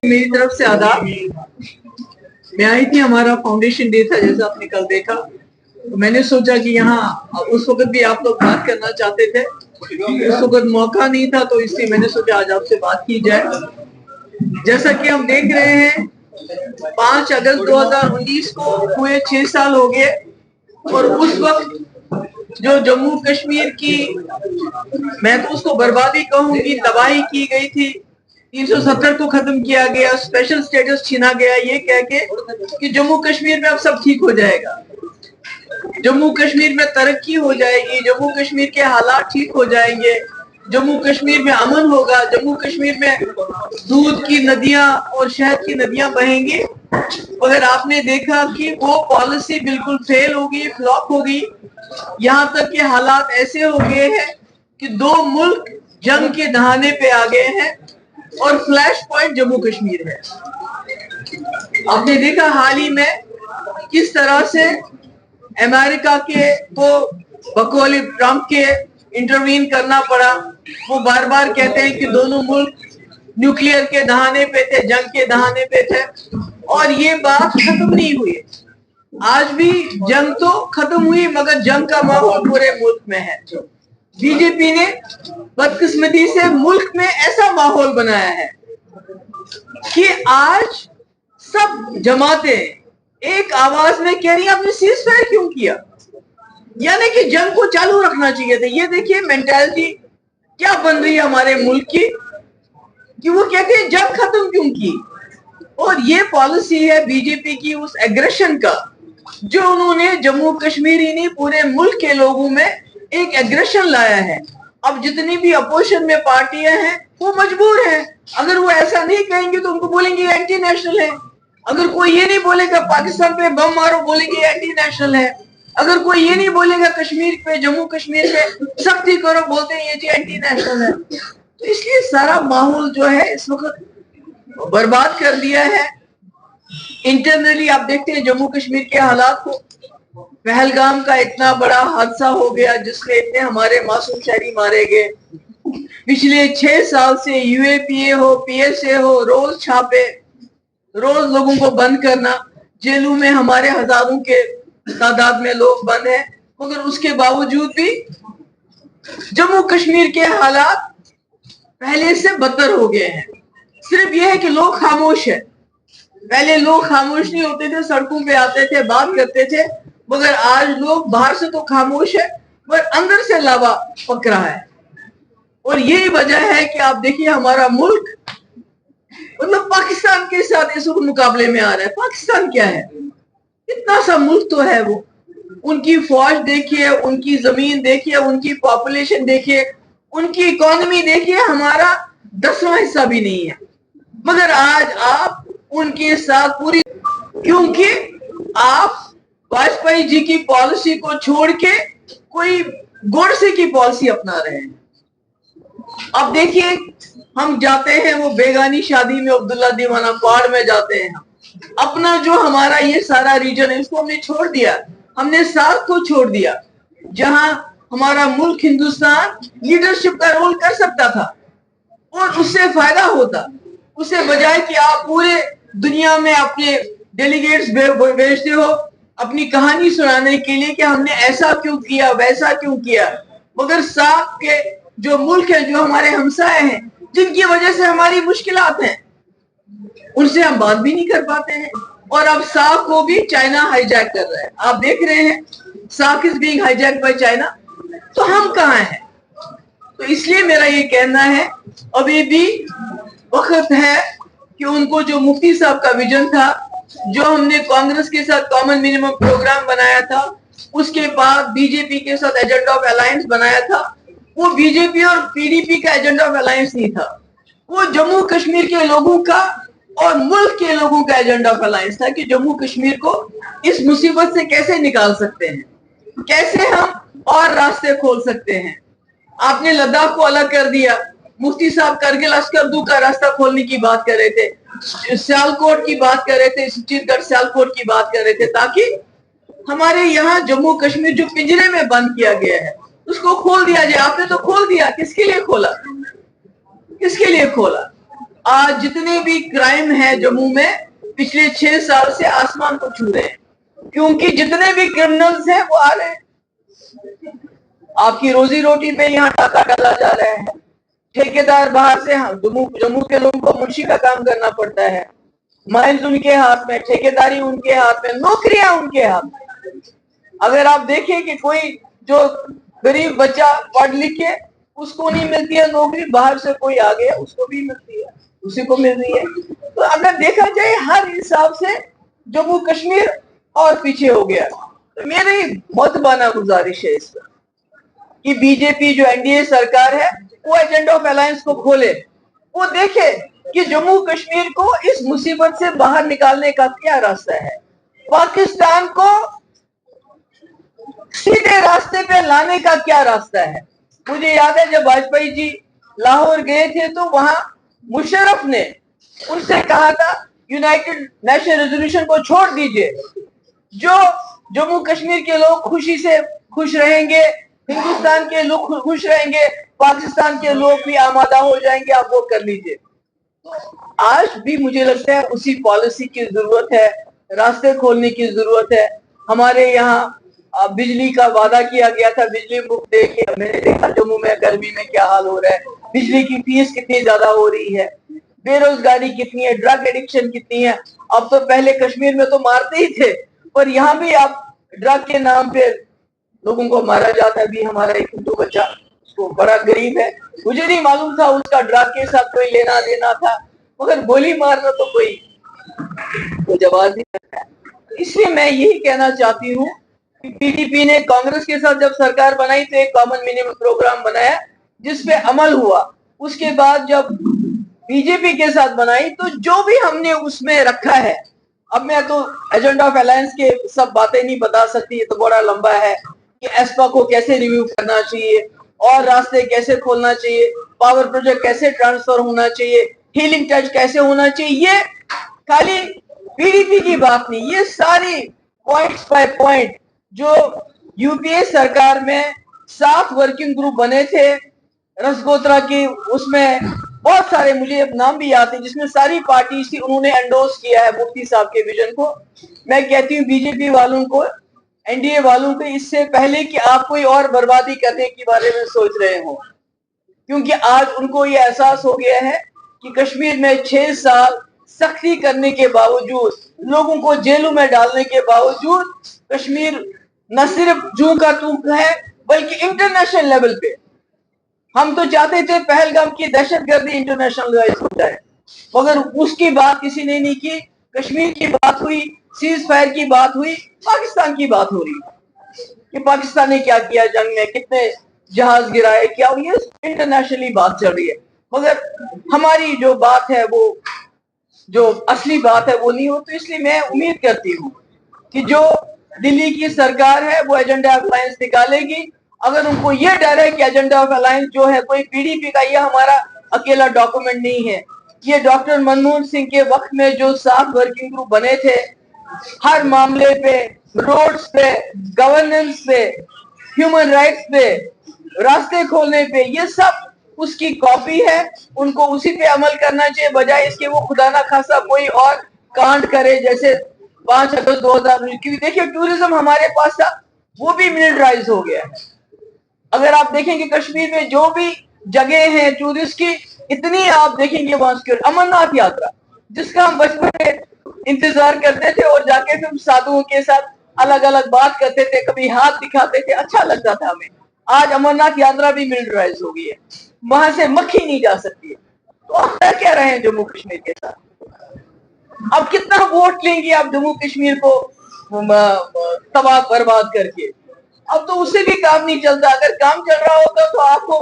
मेरी तरफ से आदाब। मैं आई थी, हमारा फाउंडेशन डे था जैसा आपने कल देखा, तो मैंने सोचा कि यहाँ उस वक्त भी आप लोग बात करना चाहते थे, उस वक्त मौका नहीं था, तो इसलिए मैंने सोचा आज आपसे बात की जाए। जैसा कि हम देख रहे हैं 5 अगस्त 2019 को हुए 6 साल हो गए, और उस वक्त जो जम्मू कश्मीर की, मैं तो उसको बर्बादी कहूंगी, तबाही की गई थी। 370 को खत्म किया गया, स्पेशल स्टेटस छीना गया, ये कह के कि जम्मू कश्मीर में अब सब ठीक हो जाएगा, जम्मू कश्मीर में तरक्की हो जाएगी, जम्मू कश्मीर के हालात ठीक हो जाएंगे, जम्मू कश्मीर में अमन होगा, जम्मू कश्मीर में दूध की नदियां और शहद की नदियां बहेंगी। मगर आपने देखा कि वो पॉलिसी बिल्कुल फेल हो गई, फ्लॉप हो गई। यहाँ तक के हालात ऐसे हो गए हैं कि 2 मुल्क जंग के दहाने पे आ गए हैं, और फ्लैश पॉइंट जम्मू कश्मीर है। आपने देखा हाल ही में किस तरह से अमेरिका के को बकौल ट्रंप के इंटरवीन करना पड़ा। वो बार बार कहते हैं कि दोनों मुल्क न्यूक्लियर के दहाने पे थे, जंग के दहाने पे थे, और ये बात खत्म नहीं हुई। आज भी जंग तो खत्म हुई, मगर जंग का माहौल पूरे मुल्क में है। बीजेपी ने बदकिस्मती से मुल्क में ऐसा माहौल बनाया है कि आज सब जमातें एक आवाज में कह रही है आपने सीज फायर क्यों किया, यानी कि जंग को चालू रखना चाहिए था। ये देखिए मेंटालिटी क्या बन रही है हमारे मुल्क की, कि वो कहते हैं जंग खत्म क्यों की। और ये पॉलिसी है बीजेपी की उस एग्रेशन का, जो उन्होंने जम्मू कश्मीर ही नहीं पूरे मुल्क के लोगों में एक एग्रेशन लाया है। अब जितनी भी अपोजिशन में पार्टियां हैं वो मजबूर हैं, अगर वो ऐसा नहीं कहेंगे तो उनको बोलेंगे एंटी नेशनल है। अगर कोई ये नहीं बोलेगा पाकिस्तान पे बम मारो, बोलेंगे एंटी नेशनल है। अगर कोई ये नहीं बोलेगा कश्मीर पे, जम्मू कश्मीर पे सख्ती करो, बोलते हैं ये जी एंटी नेशनल है। तो इसलिए सारा माहौल जो है इस वक्त बर्बाद कर दिया है। इंटरनली आप देखते हैं जम्मू कश्मीर के हालात को, पहलगाम का इतना बड़ा हादसा हो गया जिसमें इतने हमारे मासूम शहरी मारे गए। पिछले 6 साल से यूएपीए हो, पीएसए हो, रोज छापे, रोज लोगों को बंद करना, जेलों में हमारे हजारों के तादाद में लोग बंद हैं, मगर उसके बावजूद भी जम्मू कश्मीर के हालात पहले से बदतर हो गए हैं। सिर्फ यह है कि लोग खामोश हैं। पहले लोग खामोश नहीं होते थे, सड़कों पे आते थे, बात करते थे, मगर आज लोग बाहर से तो खामोश है पर अंदर से लावा पक रहा है। और यही वजह है कि आप देखिए हमारा मुल्क मतलब पाकिस्तान के साथ इस मुकाबले में आ रहा है। पाकिस्तान क्या है, इतना सा मुल्क तो है वो, उनकी फौज देखिए, उनकी जमीन देखिए, उनकी पॉपुलेशन देखिए, उनकी इकोनॉमी देखिए, हमारा 10वां हिस्सा भी नहीं है। मगर आज आप उनके साथ पूरी, क्योंकि आप वाजपेयी जी की पॉलिसी को छोड़ के कोई गोडसे की पॉलिसी अपना रहे हैं। अब देखिए हम जाते हैं वो बेगानी शादी में, अब्दुल्ला दीवाना पहाड़ में जाते हैं, अपना जो हमारा ये सारा रीजन है इसको हमने छोड़ दिया, हमने सार्क को छोड़ दिया, जहां हमारा मुल्क हिंदुस्तान लीडरशिप का रोल कर सकता था और उससे फायदा होता। उससे बजाय कि आप पूरे दुनिया में अपने डेलीगेट्स भेजते हो अपनी कहानी सुनाने के लिए कि हमने ऐसा क्यों किया, वैसा क्यों किया, मगर सार्क के जो मुल्क है, जो हमारे हमसाए हैं, जिनकी वजह से हमारी मुश्किलात हैं, उनसे हम बात भी नहीं कर पाते हैं। और अब सार्क को भी चाइना हाईजैक कर रहा है। आप देख रहे हैं SAARC is being hijack by China, तो हम कहाँ हैं? तो इसलिए मेरा ये कहना है अभी भी वक्त है कि उनको जो मुफ्ती साहब का विजन था, जो हमने कांग्रेस के साथ कॉमन मिनिमम प्रोग्राम बनाया था, उसके बाद बीजेपी के साथ एजेंडा ऑफ अलायंस बनाया था, वो बीजेपी और पीडीपी का एजेंडा ऑफ अलायंस नहीं था, वो जम्मू कश्मीर के लोगों का और मुल्क के लोगों का एजेंडा ऑफ अलायंस था कि जम्मू कश्मीर को इस मुसीबत से कैसे निकाल सकते हैं, कैसे हम और रास्ते खोल सकते हैं। आपने लद्दाख को अलग कर दिया, मुफ्ती साहब करगिल अस्करदू का रास्ता खोलने की बात कर रहे थे, सियालकोट की बात कर रहे थे, चित्रगढ़ सियालकोट की बात कर रहे थे, ताकि हमारे यहाँ जम्मू कश्मीर जो पिंजरे में बंद किया गया है उसको खोल दिया जाए। आपने तो खोल दिया, किसके लिए खोला, किसके लिए खोला? आज जितने भी क्राइम है जम्मू में पिछले 6 साल से आसमान को छू रहे हैं, क्योंकि जितने भी क्रिमिनल्स हैं वो आ रहे हैं। आपकी रोजी रोटी पे यहाँ टाका डाला जा रहा है। ठेकेदार बाहर से जम्मू के लोगों को मुंशी का काम करना पड़ता है। माइंस उनके हाथ में, ठेकेदारी उनके हाथ में, नौकरियां उनके हाथ में। अगर आप देखें कि कोई जो गरीब बच्चा पढ़ लिख के उसको नहीं मिलती है नौकरी, बाहर से कोई आ गया उसको भी मिलती है, उसी को मिल रही है। तो अगर देखा जाए हर हिसाब से जम्मू कश्मीर और पीछे हो गया। तो मेरी महत्वपूर्ण गुजारिश है इस पर कि बीजेपी जो एनडीए सरकार है वो एजेंडा ऑफ अलायंस को खोले, वो देखे कि जम्मू कश्मीर को इस मुसीबत से बाहर निकालने का क्या रास्ता है, पाकिस्तान को सीधे रास्ते पे लाने का क्या रास्ता है। मुझे याद है जब वाजपेयी जी लाहौर गए थे तो वहां मुशर्रफ ने उनसे कहा था यूनाइटेड नेशन रेजोल्यूशन को छोड़ दीजिए, जो जम्मू कश्मीर के लोग खुशी से खुश रहेंगे, हिंदुस्तान के लोग खुश रहेंगे, पाकिस्तान के लोग भी आमादा हो जाएंगे, आप वो कर लीजिए। आज भी मुझे लगता है उसी पॉलिसी की जरूरत है, रास्ते खोलने की जरूरत है। हमारे यहाँ बिजली का वादा किया गया था, बिजली मुफ्त देके मैंने देखा जम्मू में गर्मी में क्या हाल हो रहा है, बिजली की फीस कितनी ज्यादा हो रही है, बेरोजगारी कितनी है, ड्रग एडिक्शन कितनी है। अब तो पहले कश्मीर में तो मारते ही थे, पर यहाँ भी आप ड्रग के नाम पे लोगों को मारा जाता है। भी हमारा एक हिंदू बच्चा, उसको बड़ा गरीब है, मुझे नहीं मालूम था उसका ड्रग के साथ कोई लेना देना था, मगर गोली मारना तो कोई जवाब नहीं। इसलिए मैं यही कहना चाहती हूँ कि पीडीपी ने कांग्रेस के साथ जब सरकार बनाई तो एक कॉमन मिनिमम प्रोग्राम बनाया जिसपे अमल हुआ। उसके बाद जब बीजेपी के साथ बनाई तो जो भी हमने उसमें रखा है, अब मैं तो एजेंडा ऑफ अलायंस के सब बातें नहीं बता सकती, ये तो बड़ा लंबा है कि एस्पा को कैसे रिव्यू करना चाहिए और रास्ते कैसे खोलना चाहिए, पावर प्रोजेक्ट कैसे ट्रांसफर होना चाहिए, हीलिंग टच कैसे होना चाहिए। ये खाली पीडीपी की बात नहीं, ये सारी पॉइंट्स बाय पॉइंट जो यूपीए सरकार में 7 वर्किंग ग्रुप बने थे रसगोत्रा की, उसमें बहुत सारे मुझे नाम भी याद है जिसमें सारी पार्टी थी, उन्होंने एंडोर्स किया है मुफ्ती साहब के विजन को। मैं कहती हूँ बीजेपी वालों को, एनडीए वालों को, इससे पहले कि आप कोई और बर्बादी करने के बारे में सोच रहे हो, क्योंकि आज उनको ये एहसास हो गया है कि कश्मीर में 6 साल सख्ती करने के बावजूद, लोगों को जेलों में डालने के बावजूद कश्मीर न सिर्फ जू का तू है बल्कि इंटरनेशनल लेवल पे, हम तो चाहते थे पहलगाम की दहशतगर्दी इंटरनेशनलाइज हो जाए, मगर उसकी बात किसी ने नहीं की। कश्मीर की बात हुई, सीज फायर की बात हुई, पाकिस्तान की बात हो रही कि पाकिस्तान ने क्या किया जंग में, कितने जहाज गिराए, क्या, ये इंटरनेशनली बात चल रही है, मगर हमारी जो बात है वो, जो असली बात है वो नहीं हो। तो इसलिए मैं उम्मीद करती हूँ कि जो दिल्ली की सरकार है वो एजेंडा ऑफ अलायंस निकालेगी। अगर उनको ये डर है कि एजेंडा ऑफ अलायंस जो है कोई पीडीपी का, ये हमारा अकेला डॉक्यूमेंट नहीं है, ये डॉक्टर मनमोहन सिंह के वक्त में जो 7 वर्किंग ग्रुप बने थे, हर मामले पे, रोड्स पे, गवर्नेंस पे, ह्यूमन राइट्स पे, रास्ते खोलने पे, ये सब उसकी कॉपी है। उनको उसी पे अमल करना चाहिए, बजाय इसके वो खुदा ना खासा कोई और कांड करे जैसे 5 अगस्त 2019। क्योंकि देखिए टूरिज्म हमारे पास था, वो भी मिलिटराइज हो गया। अगर आप देखेंगे कश्मीर में जो भी जगह है टूरिस्ट की, इतनी आप देखेंगे वहां सिक्योरिटी। अमरनाथ यात्रा जिसका हम बचपन में इंतजार करते थे और जाके फिर साधुओं के साथ अलग अलग बात करते थे, कभी हाथ दिखाते थे, अच्छा लगता था हमें। आज अमरनाथ यात्रा भी मिलिटराइज हो गई है, वहां से मक्खी नहीं जा सकती है। तो आप कर क्या रहे हैं जम्मू कश्मीर के साथ? अब कितना वोट लेंगे आप जम्मू कश्मीर को तबाह बर्बाद करके? अब तो उससे भी काम नहीं चलता। अगर काम चल रहा होता तो आपको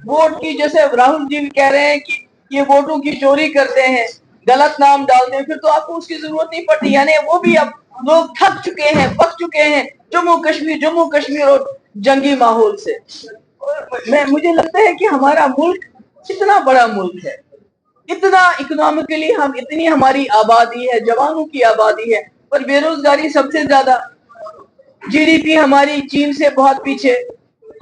वोट की, जैसे राहुल जी कह रहे हैं कि ये वोटों की चोरी करते हैं, गलत नाम डालते हैं, फिर तो आपको उसकी जरूरत नहीं पड़ती। यानी वो भी अब लोग थक चुके हैं, पक चुके हैं जम्मू कश्मीर और जंगी माहौल से। मुझे लगता है कि हमारा मुल्क इतना बड़ा मुल्क है, इतना इकोनॉमिकली हम, इतनी हमारी आबादी है, जवानों की आबादी है, पर बेरोजगारी सबसे ज्यादा, जीडीपी हमारी चीन से बहुत पीछे,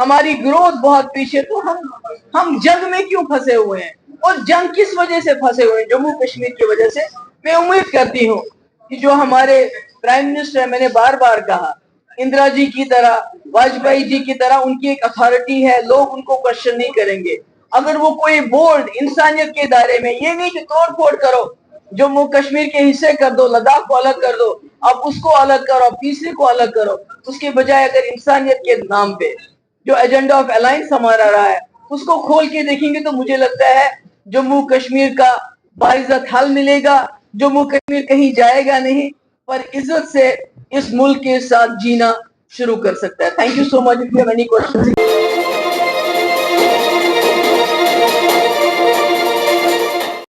हमारी ग्रोथ बहुत पीछे। तो हम जंग में क्यों फंसे हुए हैं? اور जंग किस वजह से फंसे हुए हैं? जम्मू कश्मीर की वजह से। मैं उम्मीद करती हूँ कि जो हमारे प्राइम मिनिस्टर है, मैंने बार बार कहा, इंदिरा जी की तरह, वाजपेयी जी की तरह उनकी एक अथॉरिटी है, लोग उनको क्वेश्चन नहीं करेंगे। अगर वो कोई बोल्ड इंसानियत के दायरे में, ये नहीं कि तोड़ फोड़ करो, जम्मू कश्मीर के हिस्से कर दो, लद्दाख को अलग कर दो, अब उसको अलग करो, अब तीसरे को अलग करो, उसके बजाय अगर इंसानियत के नाम पे जो एजेंडा ऑफ अलायंस हमारा रहा है उसको खोल के देखेंगे तो मुझे लगता है जम्मू कश्मीर का बाइज्जत हल मिलेगा। जम्मू कश्मीर कहीं जाएगा नहीं, पर इज्जत से इस मुल्क के साथ जीना शुरू कर सकता है। Thank you so much. If you have any question.